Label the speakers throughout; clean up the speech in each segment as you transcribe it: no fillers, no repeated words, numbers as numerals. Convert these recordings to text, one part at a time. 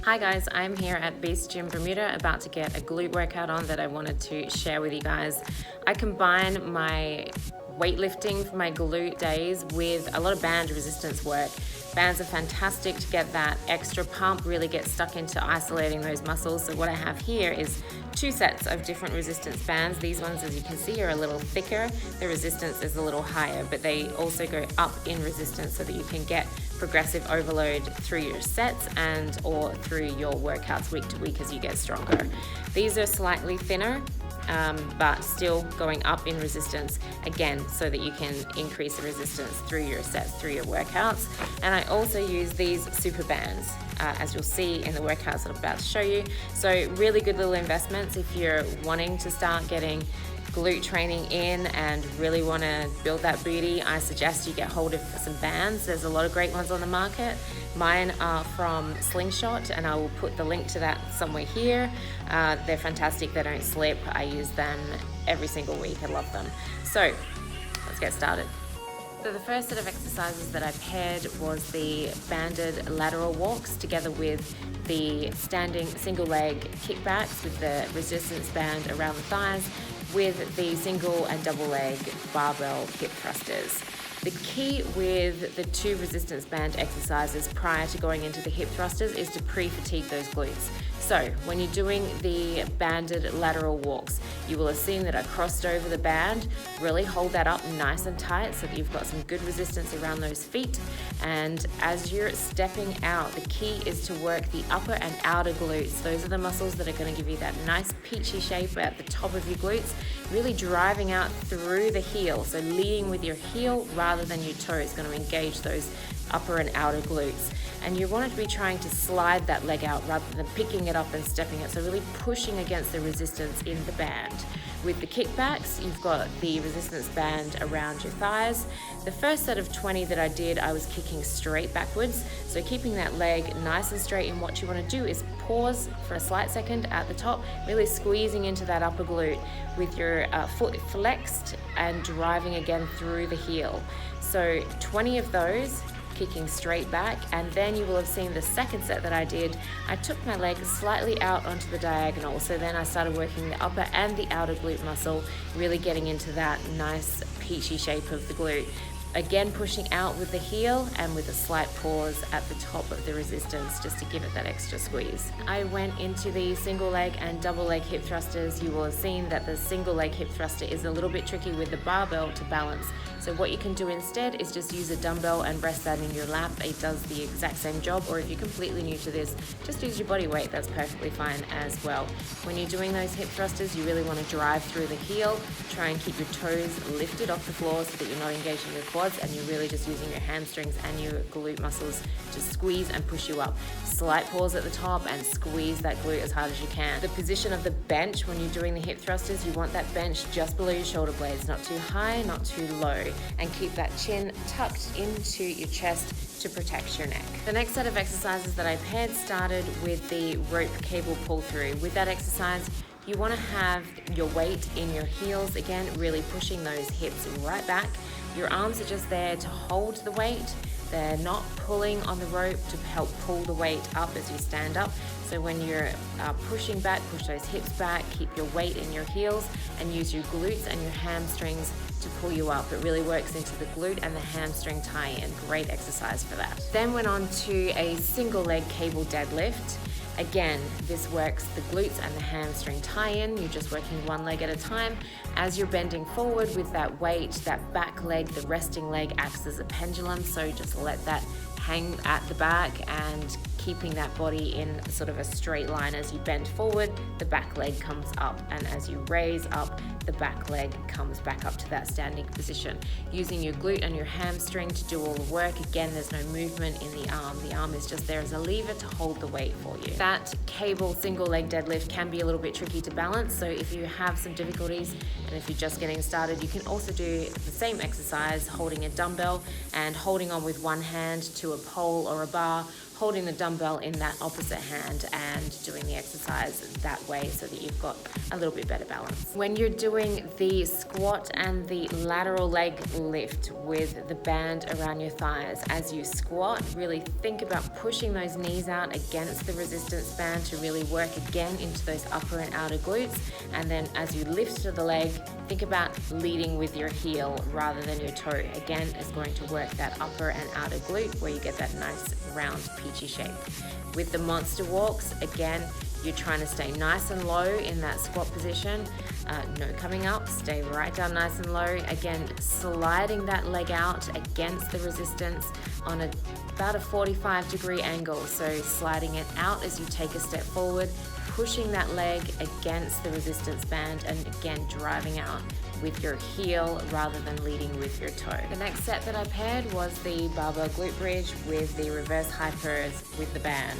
Speaker 1: Hi guys, I'm here at Beast Gym Bermuda about to get a glute workout on that I wanted to share with you guys. I combine my weightlifting for my glute days with a lot of band resistance work. Bands are fantastic to get that extra pump, really get stuck into isolating those muscles. So what I have here is 2 sets of different resistance bands. These ones, as you can see, are a little thicker. The resistance is a little higher, but they also go up in resistance so that you can get progressive overload through your sets and or through your workouts week to week as you get stronger. These are slightly thinner, but still going up in resistance again so that you can increase the resistance through your sets, through your workouts. And I also use these super bands, as you'll see in the workouts that I'm about to show you. So really good little investments if you're wanting to start getting glute training in and really want to build that booty. I suggest you get hold of some bands. There's a lot of great ones on the market. Mine are from Slingshot, and I will put the link to that somewhere here. They're fantastic, they don't slip. I use them every single week, I love them. So let's get started. So the first set of exercises that I paired was the banded lateral walks together with the standing single leg kickbacks with the resistance band around the thighs with the single and double leg barbell hip thrusters. The key with the 2 resistance band exercises prior to going into the hip thrusters is to pre-fatigue those glutes. So when you're doing the banded lateral walks, you will have seen that I crossed over the band. Really hold that up nice and tight so that you've got some good resistance around those feet. And as you're stepping out, the key is to work the upper and outer glutes. Those are the muscles that are going to give you that nice peachy shape at the top of your glutes, really driving out through the heel. So leading with your heel rather than your toe is going to engage those upper and outer glutes. And you want to be trying to slide that leg out rather than picking it up and stepping it. So really pushing against the resistance in the band. With the kickbacks, you've got the resistance band around your thighs. The first set of 20 that I did, I was kicking straight backwards. So keeping that leg nice and straight, and what you want to do is pause for a slight second at the top, really squeezing into that upper glute with your foot flexed and driving again through the heel. So 20 of those, kicking straight back, and then you will have seen the second set that I did. I took my leg slightly out onto the diagonal, so then I started working the upper and the outer glute muscle, really getting into that nice peachy shape of the glute. Again, pushing out with the heel and with a slight pause at the top of the resistance just to give it that extra squeeze. I went into the single leg and double leg hip thrusters. You will have seen that the single leg hip thruster is a little bit tricky with the barbell to balance. So what you can do instead is just use a dumbbell and rest that in your lap. It does the exact same job, or if you're completely new to this, just use your body weight. That's perfectly fine as well. When you're doing those hip thrusters, you really want to drive through the heel, try and keep your toes lifted off the floor so that you're not engaging your quads, and you're really just using your hamstrings and your glute muscles to squeeze and push you up. Slight pause at the top and squeeze that glute as hard as you can. The position of the bench when you're doing the hip thrusters, you want that bench just below your shoulder blades, not too high, not too low, and keep that chin tucked into your chest to protect your neck. The next set of exercises that I paired started with the rope cable pull through. With that exercise, you want to have your weight in your heels, again, really pushing those hips right back. Your arms are just there to hold the weight. They're not pulling on the rope to help pull the weight up as you stand up. So when you're pushing back, push those hips back, keep your weight in your heels, and use your glutes and your hamstrings to pull you up. It really works into the glute and the hamstring tie-in. Great exercise for that. Then went on to a single leg cable deadlift. Again, this works the glutes and the hamstring tie-in. You're just working one leg at a time. As you're bending forward with that weight, that back leg, the resting leg acts as a pendulum. So just let that hang at the back and keeping that body in sort of a straight line. As you bend forward, the back leg comes up, and as you raise up, the back leg comes back up to that standing position. Using your glute and your hamstring to do all the work. Again, there's no movement in the arm. The arm is just there as a lever to hold the weight for you. That cable single leg deadlift can be a little bit tricky to balance, so if you have some difficulties and if you're just getting started, you can also do the same exercise holding a dumbbell and holding on with one hand to a pole or a bar, holding the dumbbell in that opposite hand and doing the exercise that way so that you've got a little bit better balance. When you're doing the squat and the lateral leg lift with the band around your thighs, as you squat, really think about pushing those knees out against the resistance band to really work again into those upper and outer glutes. And then as you lift to the leg, think about leading with your heel rather than your toe. Again, it's going to work that upper and outer glute where you get that nice round peachy shape. With the monster walks, again, you're trying to stay nice and low in that squat position. No coming up, stay right down nice and low. Again, sliding that leg out against the resistance on about a 45-degree angle. So sliding it out as you take a step forward, pushing that leg against the resistance band, and again, driving out with your heel rather than leading with your toe. The next set that I paired was the barbell glute bridge with the reverse hypers with the band.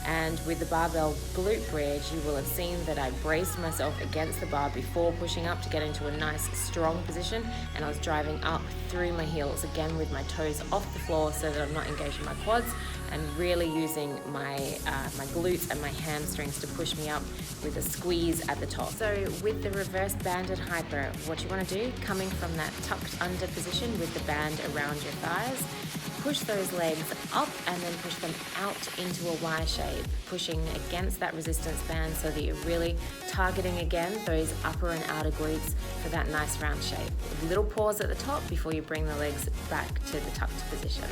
Speaker 1: And with the barbell glute bridge, you will have seen that I braced myself against the bar before pushing up to get into a nice strong position, and I was driving up through my heels, again with my toes off the floor so that I'm not engaging my quads, and really using my glutes and my hamstrings to push me up with a squeeze at the top. So with the reverse banded hyper, what you want to do, coming from that tucked under position with the band around your thighs, push those legs up and then push them out into a Y shape, pushing against that resistance band so that you're really targeting again those upper and outer glutes for that nice round shape. A little pause at the top before you bring the legs back to the tucked position.